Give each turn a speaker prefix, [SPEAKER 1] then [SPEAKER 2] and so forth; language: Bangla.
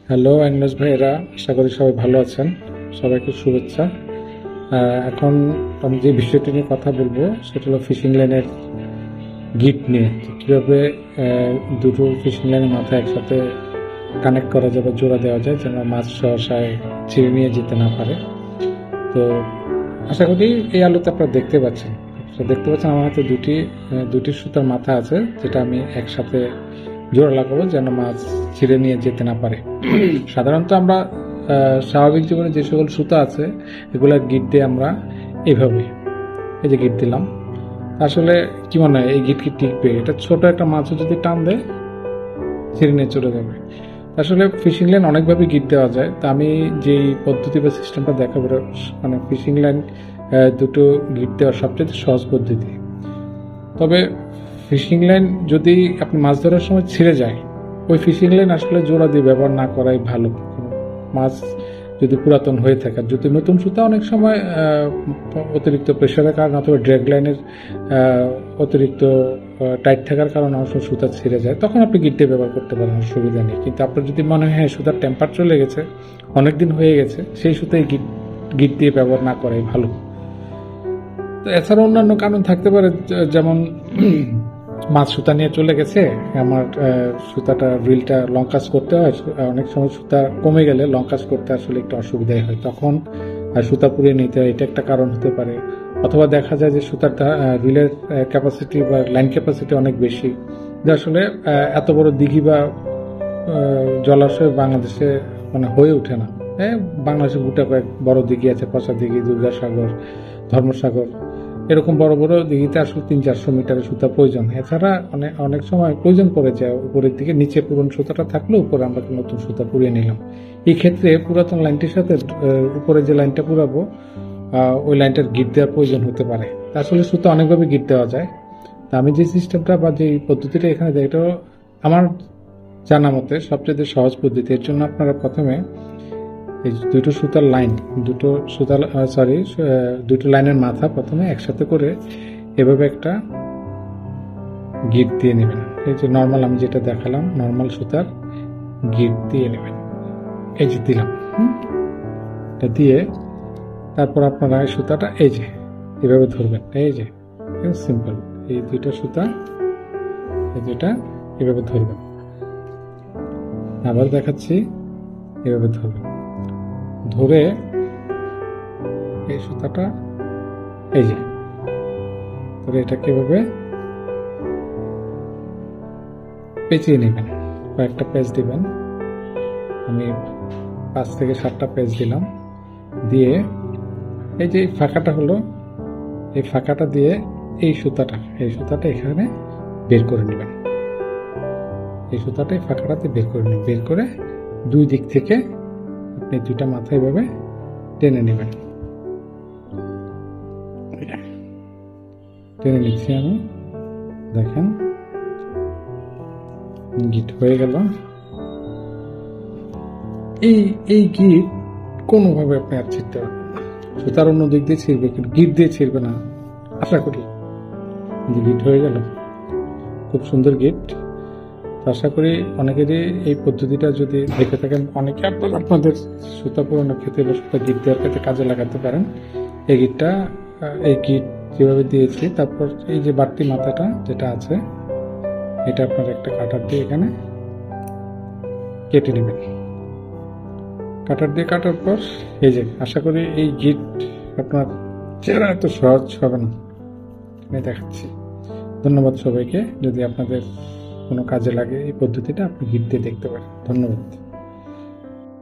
[SPEAKER 1] হ্যালো অ্যাংলাস ভাইয়েরা, আশা করি সবাই ভালো আছেন। সবাইকে শুভেচ্ছা। এখন আমি যে বিষয়টি নিয়ে কথা বলবো সেটা হলো ফিশিং লাইনের গিট নিয়ে। কীভাবে দুটো ফিশিং লাইনের মাথা একসাথে কানেক্ট করা যায় বা জোড়া দেওয়া যায় যেন মাছ সহসায় ছিঁড়ে নিয়ে যেতে না পারে। তো আশা করি এই আলোতে আপনারা দেখতে পাচ্ছেন। আমার হাতে দুটি সুতার মাথা আছে, যেটা আমি একসাথে জোড়া লাগাবো যেন মাছ ছিঁড়ে নিয়ে যেতে না পারে। সাধারণত আমরা স্বাভাবিক জীবনে যে সকল সুতা আছে এগুলার গিট দিয়ে আমরা এইভাবে, এই যে গিট দিলাম, আসলে কি মনে হয় এই গিট কি টিকবে? এটা ছোট একটা মাছও যদি টান দেয় ছিঁড়ে নিয়ে চলে যাবে। আসলে ফিশিং লাইন অনেকভাবে গিট দেওয়া যায়। তা আমি যেই পদ্ধতি বা সিস্টেমটা দেখাবো, মানে ফিশিং লাইন দুটো গিট দেওয়ার সবচেয়ে সহজ পদ্ধতি। তবে ফিশিং লাইন যদি আপনি মাছ ধরার সময় ছিঁড়ে যায়, ওই ফিশিং লাইন আসলে জোড়া দিয়ে ব্যবহার না করাই ভালো। মাছ যদি পুরাতন হয়ে থাকে, যদি নতুন সুতা অনেক সময় অতিরিক্ত প্রেশারের কারণে অথবা ড্র্যাগ লাইনের অতিরিক্ত টাইট থাকার কারণে অনেক সময় সুতা ছিঁড়ে যায়, তখন আপনি গিট দিয়ে ব্যবহার করতে পারেন, অসুবিধা নেই। কিন্তু আপনার যদি মনে হয় হ্যাঁ সুতার টেম্পার চলে গেছে, অনেকদিন হয়ে গেছে, সেই সুতায় গিট দিয়ে ব্যবহার না করাই ভালো। তো এছাড়া অন্যান্য কারণ থাকতে পারে, যেমন মাছ সুতা নিয়ে চলে গেছে, আমার সুতাটা রিলটা লং কাজ করতে হয়, অনেক সময় সুতা কমে গেলে লং কাজ করতে আসলে একটু অসুবিধাই হয়, তখন সুতা পুড়িয়ে নিতে হয়, এটা একটা কারণ হতে পারে। অথবা দেখা যায় যে সুতার রিলের ক্যাপাসিটি বা লাইন ক্যাপাসিটি অনেক বেশি, যে আসলে এত বড় দিঘি বা জলাশয় বাংলাদেশে মানে হয়ে ওঠে না। বাংলাদেশে গোটা কয়েক বড় দিঘি আছে, পচা দিঘি, দুর্গাসাগর, ধর্মসাগর, এরকম বড় বড় দিঘিতে আসলে 300-400 মিটারের সুতা প্রয়োজন। এছাড়া অনেক সময় প্রয়োজন পড়ে যায় উপরের দিকে, নিচে পুরনো সুতাটা থাকলে উপরে আমরা নতুন সুতা পুড়িয়ে নিলাম। এই ক্ষেত্রে পুরাতন লাইনটির সাথে উপরে যে লাইনটা পুরাবো ওই লাইনটার গিট দেওয়ার প্রয়োজন হতে পারে। আসলে সুতা অনেকভাবে গিট দেওয়া যায়। তা আমি যে সিস্টেমটা বা যে পদ্ধতিটা এখানে দেয়, এটা আমার জানা মতে সবচেয়ে সহজ পদ্ধতি। এর জন্য আপনারা প্রথমে এই দুটো লাইনের মাথা প্রথমে একসাথে করে এভাবে একটা গিট দিয়ে নেবেন। এই যে নর্মাল আমি যেটা দেখালাম, নর্মাল সুতার গিট দিয়ে নেবেন। এই যে দিলাম, এটা দিয়ে তারপর আপনারা এই সুতাটা এই যে এভাবে ধরবেন। এই যে সিম্পল, এই দুইটা সুতা এই দুইটা এভাবে ধরবেন। আবার দেখাচ্ছি, এভাবে ধরবেন। ধরে এই সুতাটা এই যে ধরে এটাকে এভাবে পেঁচিয়ে নেবেন। কয়েকটা পেঁচ দিবেন, আমি 5 থেকে 7টা পেঁচ দিলাম। দিয়ে এই যে ফাঁকাটা হলো, এই ফাঁকাটা দিয়ে এই সুতাটা এখানে বের করে নেবেন। এই সুতাটা এই ফাঁকাটাতে বের করে নেবেন। বের করে দুই দিক থেকে আপনি দুইটা মাথা এভাবে টেনে নেবেন। টেনে নিচ্ছি আমি, দেখেন গিট হয়ে গেল। এই গিট কোনোভাবে আপনি আর ছিঁড়তে পারবেন না। সুতার অন্য দিক দিয়ে ছিঁড়বে, কিন্তু গিট দিয়ে ছিঁড়বে না, আশা করি। গিট হয়ে গেল, খুব সুন্দর গিট। আশা করি অনেকেরই এই পদ্ধতিটা যদি দেখে থাকেন, অনেকে আপনাদের সুতা পুরানোর ক্ষেত্রে বা সুতা গিট দেওয়ার ক্ষেত্রে কাজে লাগাতে পারেন। এই গিট যেভাবে দিয়েছি, তারপর এই যে বাড়তি মাথাটা যেটা আছে, এটা আপনার একটা কাটার দিয়ে এখানে কেটে নেবেন। কাটার পর এই যে, আশা করি এই গিট আপনার চেহারা এত সহজ হবে না, আমি দেখাচ্ছি। ধন্যবাদ সবাইকে। যদি আপনাদের কোনো কাজে লাগে এই পদ্ধতিটা, আপনি গিট দিয়ে দেখতে পারেন। ধন্যবাদ।